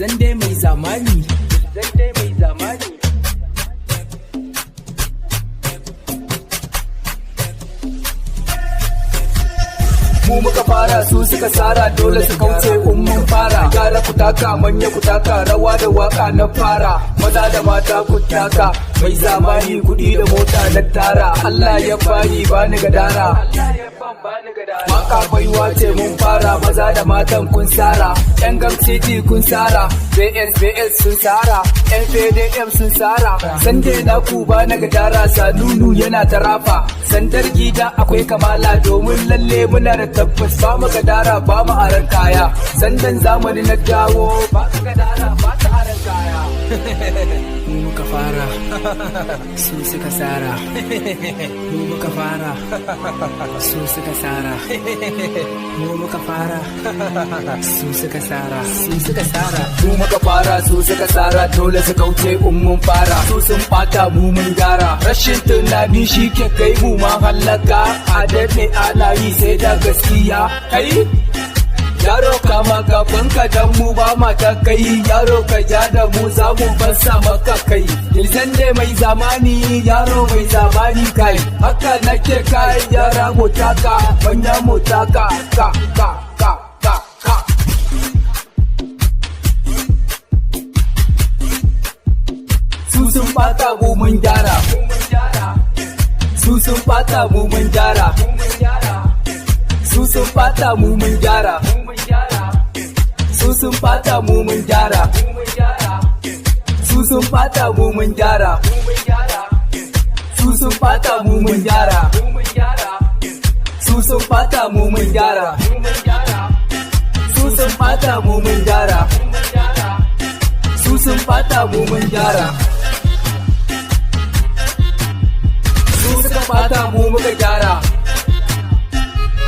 Zande mai zamani. Zande mai zamani. Mu muka fara su suka tsara dole su kauce mun fara. Yara ku taka manya ku taka rawa da waka na fara. Maza da mata ku taka mai zamani kudi da mota na tara. Allah ya bani bani gadara. Waka baiwa ce mun fara maza da matan kun sara. Yan Gam City kun sara. BS sun sara. Yan FDM sun sara. Sande na ku ba na gadara Salulu yana ta rafa. Sandar gida akwai kamala domin lalle muna da tabbas ba mu gadara ba mu aran kaya. Sandan zamani na dawo ba ka gadara ba ta aran kaya. Mu muka fara su suka sara. Mu muka fara su suka sara. Mu muka fara su suka sara. Su suka sara. Mu muka fara su suka sara dole su kauce mun fara. Su sun bata mu mun gara. Rashin tunani shi ke kai mu ma halaka. A daɗe ana yi sai da gaskiya kai. Yaro kama gaban ka dan mu ba mata kai. Yaro ka ja da mu za mu fassa maka kai. Zande mai zamani yaro mai zamani kai. Haka nake kai yara motaka manya motaka ka ka ka ka ka. Su sun bata mu mun gyara. Su sun bata mu mun gyara. Su sun bata mu mun gyara. Su sun bata mu mun gyara. Su sun bata mu mun gyara. Su sun bata mu mun gyara. Su sun bata mu mun gyara. Su sun bata mu mun gyara. Su sun bata mu mun gyara. Su suka bata mu muka gyara.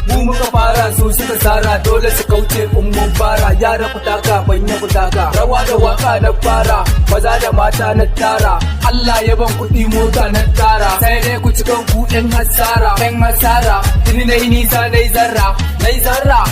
Mu muka fara su suka tsara dole su kauce mun fara. Yara ku taka banya ku taka rawa da waka na fara. Maza da mata na tara. Allah ya ban kuɗi mota na tara. Sai dai ku cikan ku ɗan hasara. Ɗan hasara tuni na yi nisa na yi zarra.